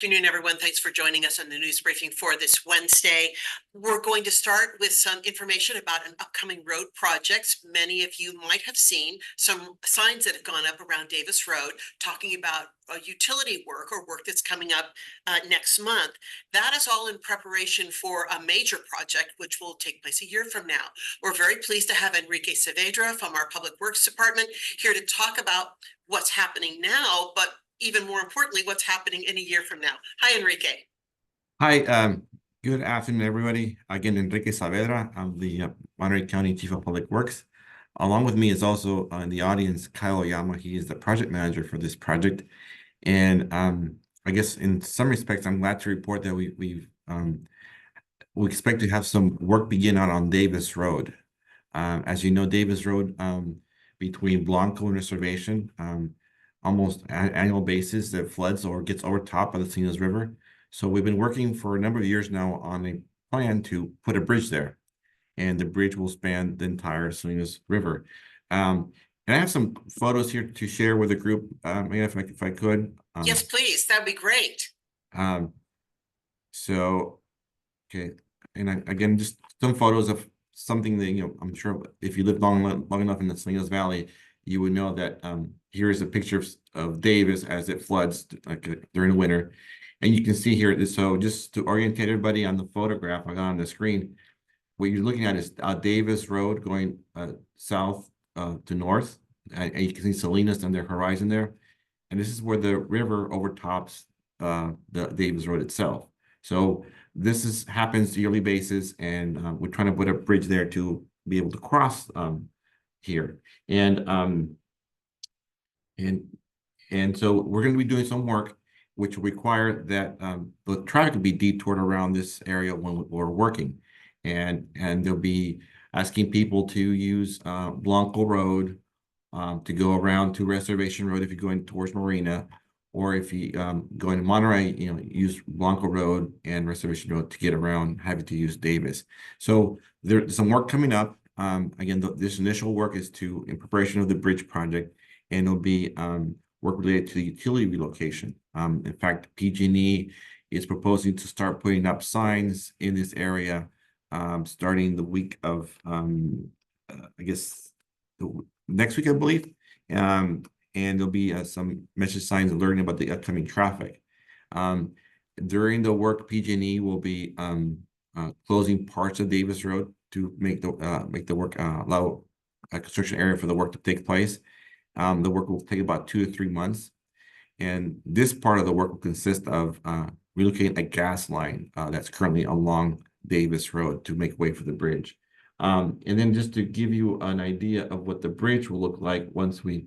Good afternoon, everyone. Thanks for joining us on the news briefing for this Wednesday. We're going to start with some information about an upcoming road project. Many of you might have seen some signs that have gone up around Davis Road talking about utility work or work that's coming up next month. That is all in preparation for a major project, which will take place a year from now. We're very pleased to have Enrique Saavedra from our Public Works Department here to talk about what's happening now, but even more importantly, what's happening in a year from now. Hi, Enrique. Hi, good afternoon, everybody. Again, Enrique Saavedra. I'm the Monterey County Chief of Public Works. Along with me is also in the audience, Kyle Oyama. He is the project manager for this project. And I guess in some respects, I'm glad to report that we expect to have some work begin on Davis Road. As you know, Davis Road between Blanco and Reservation, almost annual basis that floods or gets overtopped by the Salinas River. So we've been working for a number of years now on a plan to put a bridge there, and the bridge will span the entire Salinas River. And I have some photos here to share with the group, if I could. Yes, please. That'd be great. So, okay, and again, just some photos of something that I'm sure if you live long enough in the Salinas Valley, you would know that here is a picture of Davis as it floods during the winter. And you can see here, so just to orientate everybody on the photograph I got on the screen, what you're looking at is Davis Road going south to north. And you can see Salinas on their horizon there. And this is where the river overtops the Davis Road itself. So this happens yearly basis, and we're trying to put a bridge there to be able to cross here. And so we're going to be doing some work which will require that the traffic will be detoured around this area when we're working. And they'll be asking people to use Blanco Road to go around to Reservation Road if you're going towards Marina, or if you go into Monterey, use Blanco Road and Reservation Road to get around, having to use Davis. So there's some work coming up. Again, this initial work is in preparation of the bridge project, and it'll be work related to the utility relocation. In fact, PG&E is proposing to start putting up signs in this area starting the week of, I guess, next week, I believe. And there'll be some message signs alerting about the upcoming traffic. During the work, PG&E will be closing parts of Davis Road to make the work allow a construction area for the work to take place. The work will take about 2 to 3 months. And this part of the work will consist of relocating a gas line that's currently along Davis Road to make way for the bridge. And then just to give you an idea of what the bridge will look like once we,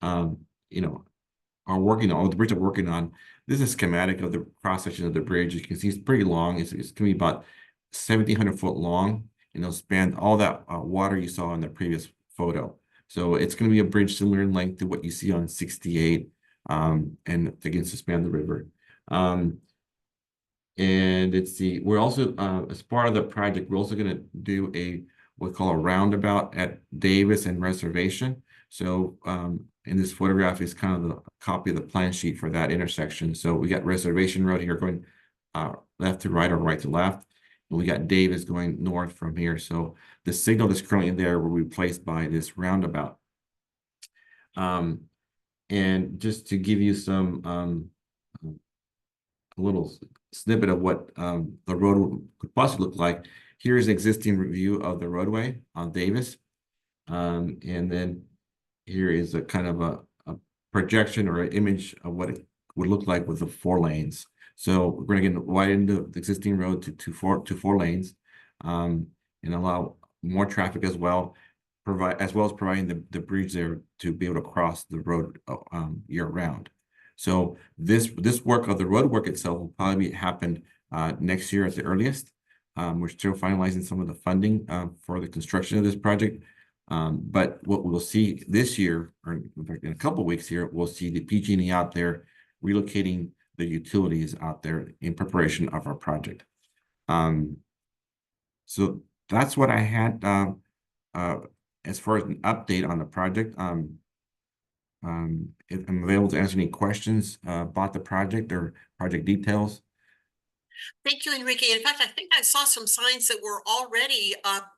are working on the bridge I'm working on. This is a schematic of the cross section of the bridge. You can see it's pretty long. It's going to be about 1,700 foot long, and it'll span all that water you saw in the previous photo. So it's going to be a bridge similar in length to what you see on 68, and again, to span the river. And we're also, as part of the project, we're also going to do what we call a roundabout at Davis and Reservation. So in this photograph is kind of a copy of the plan sheet for that intersection. So we got Reservation Road here going left to right or right to left. And we got Davis going north from here. So the signal that's currently there will be replaced by this roundabout. And just to give you some a little snippet of what the road could possibly look like, here's an existing view of the roadway on Davis. And then here is a kind of a projection or an image of what it would look like with the 4 lanes. So we're going to widen the existing road to four lanes, and allow more traffic as well, as well as providing the bridge there to be able to cross the road year round. So this work of the road work itself will probably happen next year at the earliest. We're still finalizing some of the funding for the construction of this project. But what we'll see this year, or in fact in a couple of weeks here, we'll see the PG&E out there relocating the utilities out there in preparation of our project. So that's what I had as far as an update on the project. if I'm available to answer any questions about the project or project details. Thank you, Enrique. In fact, I think I saw some signs that were already up,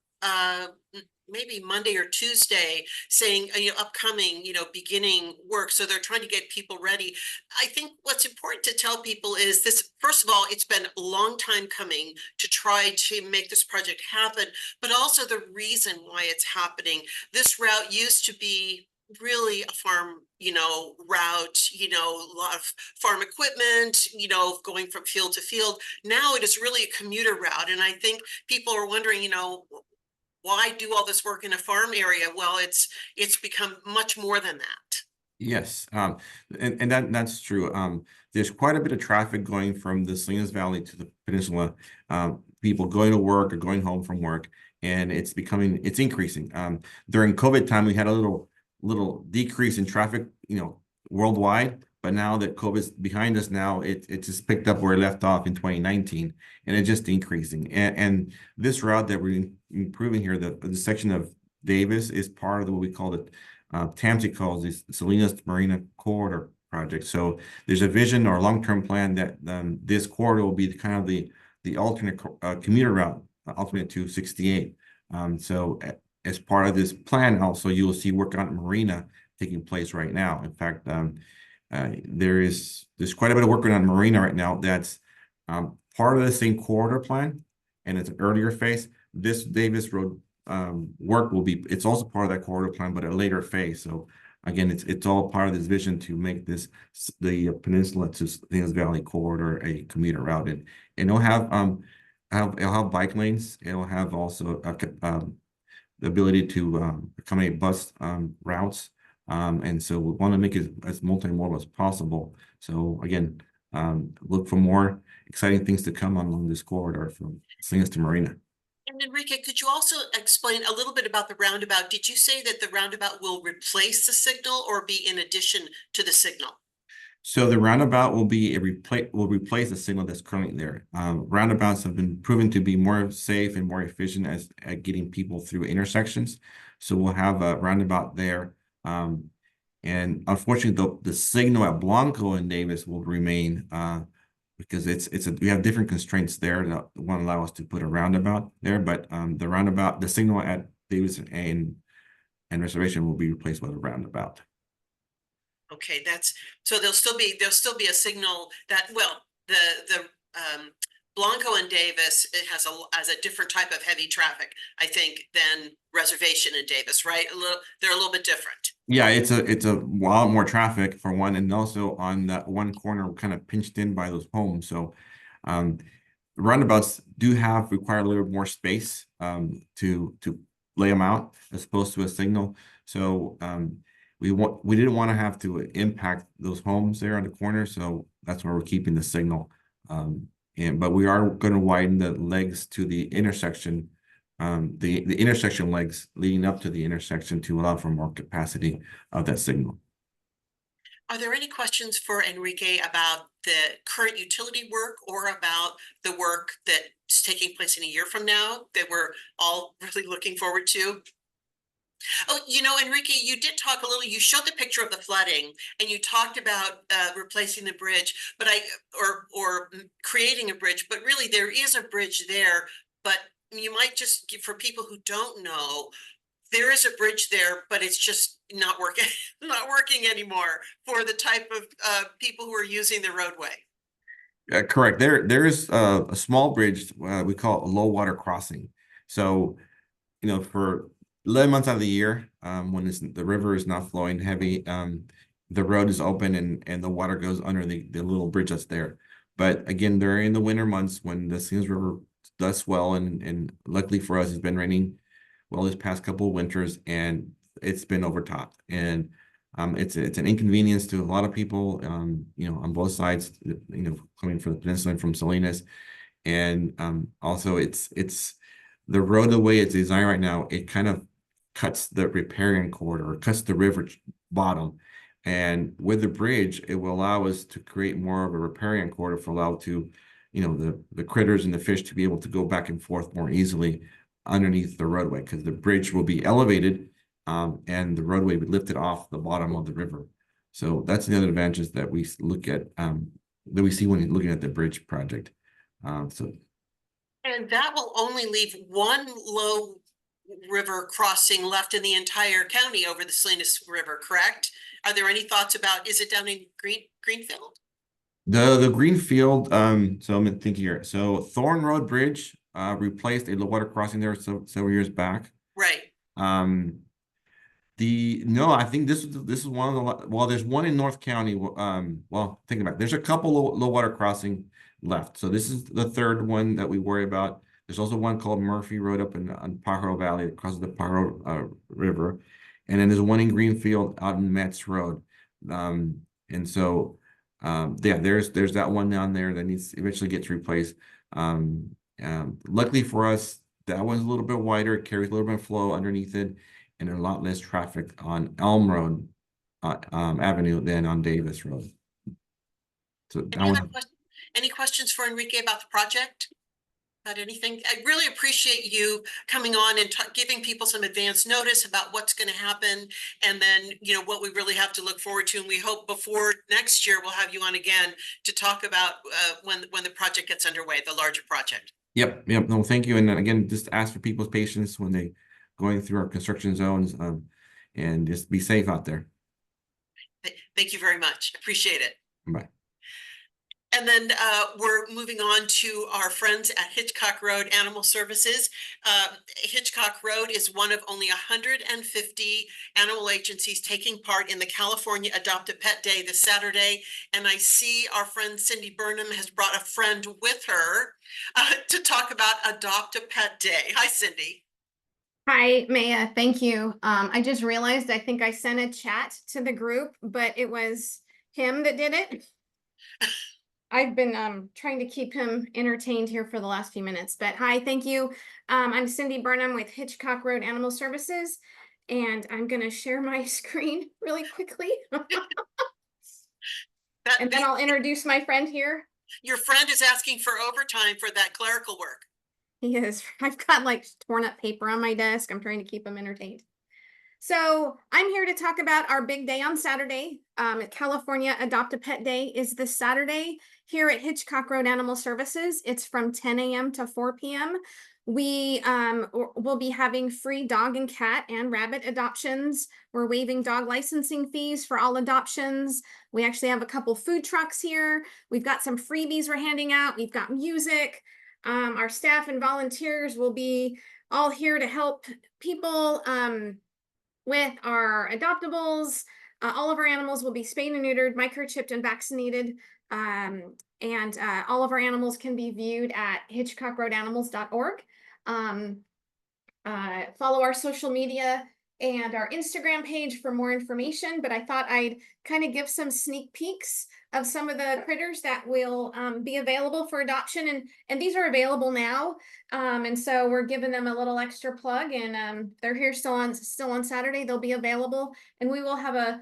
maybe Monday or Tuesday, saying, upcoming, beginning work. So they're trying to get people ready. I think what's important to tell people is this, first of all, it's been a long time coming to try to make this project happen, but also the reason why it's happening. This route used to be really a farm, route, a lot of farm equipment, going from field to field. Now it is really a commuter route. And I think people are wondering, why do all this work in a farm area? Well, it's become much more than that. Yes, and that's true. There's quite a bit of traffic going from the Salinas Valley to the peninsula. People going to work or going home from work, and it's increasing. During COVID time, we had a little decrease in traffic, worldwide. But now that COVID's behind us, now it just picked up where it left off in 2019, and it's just increasing. And this route that we're improving here, the section of Davis, is part of what we call the TAMSI calls the Salinas Marina Corridor project. So there's a vision or long-term plan that this corridor will be kind of the alternate commuter route, alternate to 68. So as part of this plan, also you will see work on Marina taking place right now. In fact, there's quite a bit of work on Marina right now that's part of the same corridor plan, and it's an earlier phase. This Davis Road work it's also part of that corridor plan, but a later phase. So again, it's all part of this vision to make the peninsula to Salinas Valley corridor a commuter route, and it'll have bike lanes. It'll have also the ability to accommodate bus routes, and so we want to make it as multimodal as possible. So again, look for more exciting things to come along this corridor from Salinas to Marina. And Enrique, could you also explain a little bit about the roundabout? Did you say that the roundabout will replace the signal or be in addition to the signal? So the roundabout will replace the signal that's currently there. Roundabouts have been proven to be more safe and more efficient at getting people through intersections. So we'll have a roundabout there. And unfortunately, the signal at Blanco and Davis will remain because we have different constraints there that won't allow us to put a roundabout there. But the signal at Davis and Reservation will be replaced by the roundabout. Okay, so there'll still be a signal that, well, the Blanco and Davis, it has a different type of heavy traffic, I think, than Reservation and Davis, right? They're a little bit different. Yeah, it's a lot more traffic for one, and also on that one corner, kind of pinched in by those homes. So roundabouts require a little more space to lay them out as opposed to a signal. So we didn't want to have to impact those homes there on the corner, so that's why we're keeping the signal. But we are going to widen the legs to the intersection, the intersection legs leading up to the intersection to allow for more capacity of that signal. Are there any questions for Enrique about the current utility work or about the work that's taking place in a year from now that we're all really looking forward to? Oh, Enrique, you did talk a little, you showed the picture of the flooding and you talked about replacing the bridge, or creating a bridge, but really there is a bridge there. But you might just, for people who don't know, there is a bridge there, but it's just not working, not working anymore for the type of people who are using the roadway. Correct. There is a small bridge we call a low water crossing. So, for 11 months out of the year, when the river is not flowing heavy, the road is open and the water goes under the little bridge that's there. But again, during the winter months when the Salinas River does swell, and luckily for us, it's been raining well this past couple of winters, and it's been overtopped. And it's an inconvenience to a lot of people, on both sides, coming from the peninsula and from Salinas. And also it's the road, the way it's designed right now, it kind of cuts the riparian corridor, cuts the river bottom. And with the bridge, it will allow us to create more of a riparian corridor for allow to, the critters and the fish to be able to go back and forth more easily underneath the roadway, because the bridge will be elevated and the roadway will be lifted off the bottom of the river. So that's the other advantages that we look at, that we see when looking at the bridge project. So And that will only leave one low river crossing left in the entire county over the Salinas River, correct? Are there any thoughts about, is it down in Greenfield? the Greenfield, so I'm thinking here. So Thorn Road Bridge replaced a low water crossing there several years back. Right. Um, no, I think this is one of the, well, there's one in North County. Well, think about it. There's a couple low water crossing left. So this is the third one that we worry about. There's also one called Murphy Road up in on Pajaro Valley that crosses the Pajaro River, and then there's one in Greenfield out in Metz Road. And so yeah, there's that one down there that needs eventually gets replaced. Luckily for us, that one's a little bit wider. It carries a little bit of flow underneath it, and a lot less traffic on Elm Road Avenue than on Davis Road. So that one. Any questions for Enrique about the project? About anything? I really appreciate you coming on and giving people some advance notice about what's going to happen, and then, you know, what we really have to look forward to. And we hope before next year we'll have you on again to talk about when the project gets underway, the larger project. Yep. No, thank you. And again, just ask for people's patience when they going through our construction zones, and just be safe out there. Thank you very much. Appreciate it. Bye. And then we're moving on to our friends at Hitchcock Road Animal Services. Hitchcock Road is one of only 150 animal agencies taking part in the California Adopt a Pet Day this Saturday. And I see our friend Cindy Burnham has brought a friend with her to talk about Adopt a Pet Day. Hi, Cindy. Hi, Maya. Thank you. I just realized I think I sent a chat to the group, but it was him that did it. I've been trying to keep him entertained here for the last few minutes, but hi, thank you. I'm Cindy Burnham with Hitchcock Road Animal Services, and I'm going to share my screen really quickly. And then I'll introduce my friend here. Your friend is asking for overtime for that clerical work. He is. I've got like torn up paper on my desk. I'm trying to keep him entertained. So I'm here to talk about our big day on Saturday. California Adopt a Pet Day is this Saturday here at Hitchcock Road Animal Services. It's from 10 a.m. to 4 p.m. We will be having free dog and cat and rabbit adoptions. We're waiving dog licensing fees for all adoptions. We actually have a couple food trucks here. We've got some freebies we're handing out. We've got music. Our staff and volunteers will be all here to help people with our adoptables. All of our animals will be spayed and neutered, microchipped, and vaccinated. And all of our animals can be viewed at hitchcockroadanimals.org. Follow our social media and our Instagram page for more information, but I thought I'd kind of give some sneak peeks of some of the critters that will be available for adoption, and these are available now, and so we're giving them a little extra plug, and they're here still on Saturday. They'll be available, and we will have a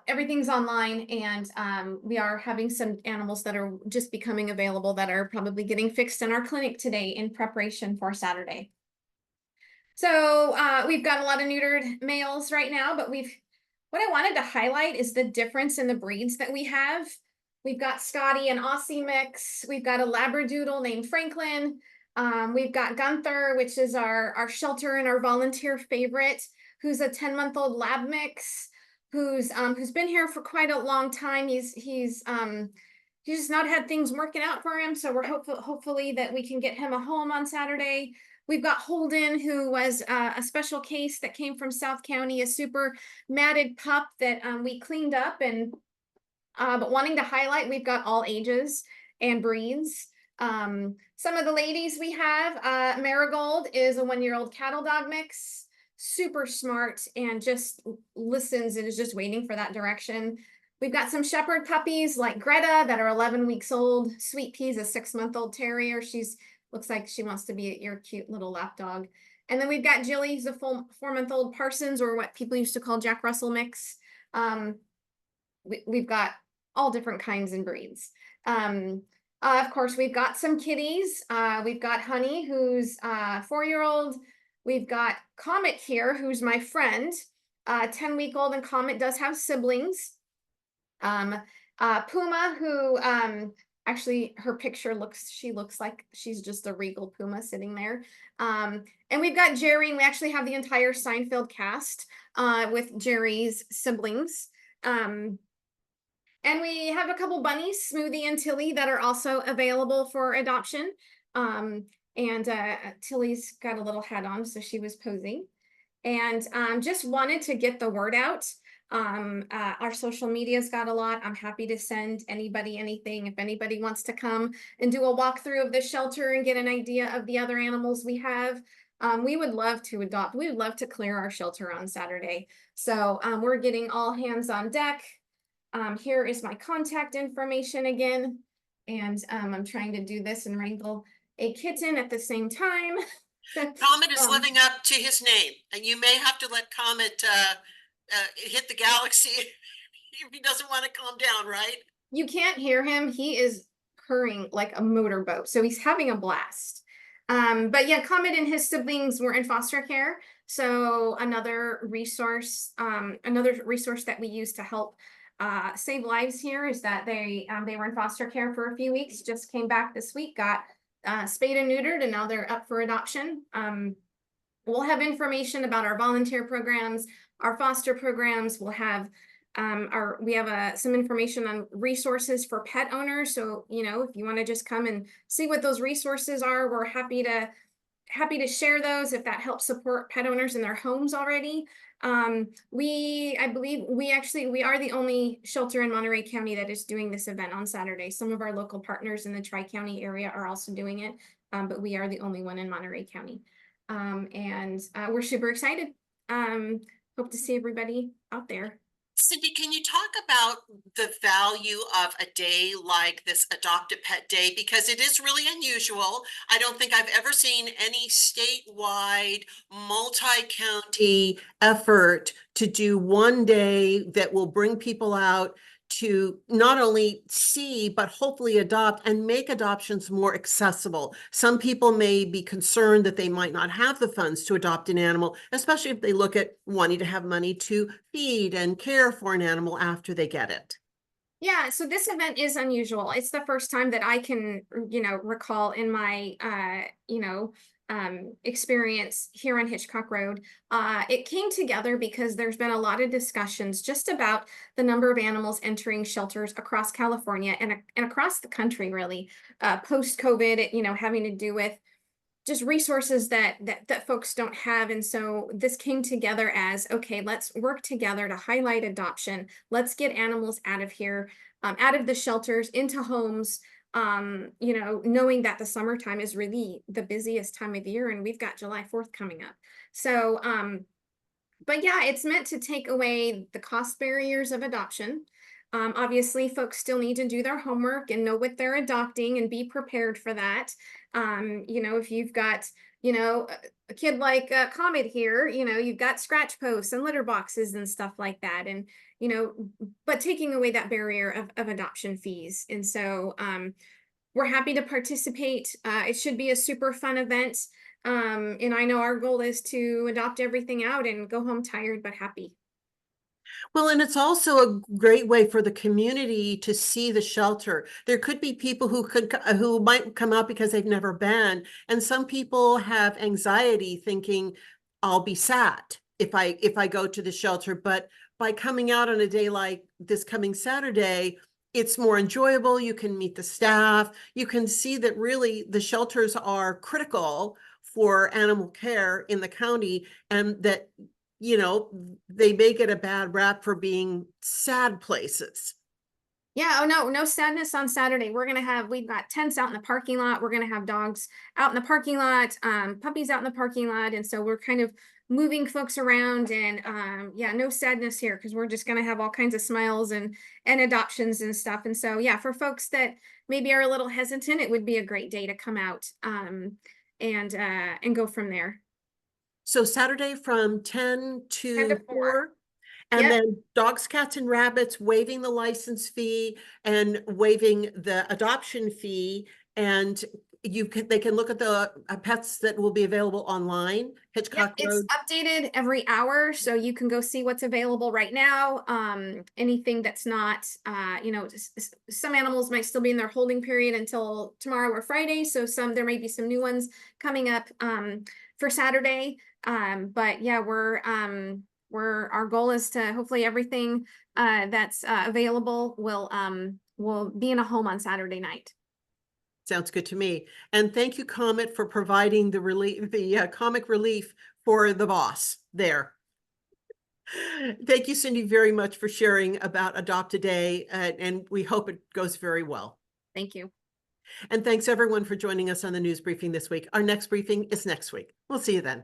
everything's online, and we are having some animals that are just becoming available that are probably getting fixed in our clinic today in preparation for Saturday. So we've got a lot of neutered males right now, but what I wanted to highlight is the difference in the breeds that we have. We've got Scotty and Aussie mix. We've got a Labradoodle named Franklin. We've got Gunther, which is our shelter and our volunteer favorite, who's a 10-month-old lab mix, who's been here for quite a long time. He's just not had things working out for him, so we're hopefully that we can get him a home on Saturday. We've got Holden, who was a special case that came from South County, a super matted pup that we cleaned up, and but wanting to highlight, we've got all ages and breeds. Some of the ladies we have, Marigold is a 1-year-old cattle dog mix, super smart and just listens and is just waiting for that direction. We've got some shepherd puppies like Greta that are 11 weeks old. Sweet Pea's a 6-month-old terrier. Looks like she wants to be your cute little lap dog. And then we've got Jilly, who's a 4-month-old Parsons, or what people used to call Jack Russell mix. We've got all different kinds and breeds. Of course, we've got some kitties. We've got Honey, who's a 4-year-old. We've got Comet here, who's my friend. 10-week-old, and Comet does have siblings. Puma, who actually her picture she looks like she's just a regal puma sitting there. And we've got Jerry, and we actually have the entire Seinfeld cast with Jerry's siblings. And we have a couple bunnies, Smoothie and Tilly, that are also available for adoption. And Tilly's got a little hat on, so she was posing. And just wanted to get the word out. Our social media's got a lot. I'm happy to send anybody anything. If anybody wants to come and do a walkthrough of the shelter and get an idea of the other animals we have, we would love to adopt. We would love to clear our shelter on Saturday. So we're getting all hands on deck. Here is my contact information again. And I'm trying to do this and wrangle a kitten at the same time. Comet is living up to his name, and you may have to let Comet hit the galaxy if he doesn't want to calm down, right? You can't hear him. He is purring like a motorboat, so he's having a blast. But yeah, Comet and his siblings were in foster care. So another resource that we use to help save lives here is that they were in foster care for a few weeks, just came back this week, got spayed and neutered, and now they're up for adoption. We'll have information about our volunteer programs, our foster programs. We'll have some information on resources for pet owners. So, if you want to just come and see what those resources are, we're happy to share those if that helps support pet owners in their homes already. I believe we are the only shelter in Monterey County that is doing this event on Saturday. Some of our local partners in the Tri-County area are also doing it, but we are the only one in Monterey County. And we're super excited. Hope to see everybody out there. Cindy, can you talk about the value of a day like this Adopt a Pet Day? Because it is really unusual. I don't think I've ever seen any statewide, multi-county effort to do one day that will bring people out to not only see, but hopefully adopt and make adoptions more accessible. Some people may be concerned that they might not have the funds to adopt an animal, especially if they look at wanting to have money to feed and care for an animal after they get it. Yeah, so this event is unusual. It's the first time that I can, recall in my, experience here on Hitchcock Road. It came together because there's been a lot of discussions just about the number of animals entering shelters across California and across the country, really, post-COVID, having to do with just resources that folks don't have. And so this came together as, okay, let's work together to highlight adoption. Let's get animals out of here, out of the shelters, into homes, knowing that the summertime is really the busiest time of year, and we've got July 4th coming up. So, but yeah, it's meant to take away the cost barriers of adoption. Obviously, folks still need to do their homework and know what they're adopting and be prepared for that. If you've got, a kid like Comet here, you've got scratch posts and litter boxes and stuff like that. And, but taking away that barrier of adoption fees. And so we're happy to participate. It should be a super fun event. And I know our goal is to adopt everything out and go home tired but happy. Well, and it's also a great way for the community to see the shelter. There could be people who might come out because they've never been, and some people have anxiety thinking, I'll be sad if I go to the shelter. But by coming out on a day like this coming Saturday, it's more enjoyable. You can meet the staff. You can see that really the shelters are critical for animal care in the county, and that they may get a bad rap for being sad places. Yeah, oh no sadness on Saturday. We've got tents out in the parking lot. We're gonna have dogs out in the parking lot, puppies out in the parking lot. And so we're kind of moving folks around, and yeah, no sadness here, because we're just gonna have all kinds of smiles and adoptions and stuff. And so yeah, for folks that maybe are a little hesitant, it would be a great day to come out and go from there. So Saturday from 10 to 4. And Yep. then dogs, cats, and rabbits, waiving the license fee and waiving the adoption fee. And they can look at the pets that will be available online, Yep, Hitchcock it's Road. updated every hour, so you can go see what's available right now. Anything that's not, some animals might still be in their holding period until tomorrow or Friday, so there may be some new ones coming up for Saturday. But yeah, our goal is to hopefully everything that's available will be in a home on Saturday night. Sounds good to me. And thank you, Comet, for providing the comic relief for the boss there. Thank you, Cindy, very much for sharing about Adopt a Day, and we hope it goes very well. Thank you. And thanks everyone for joining us on the news briefing this week. Our next briefing is next week. We'll see you then.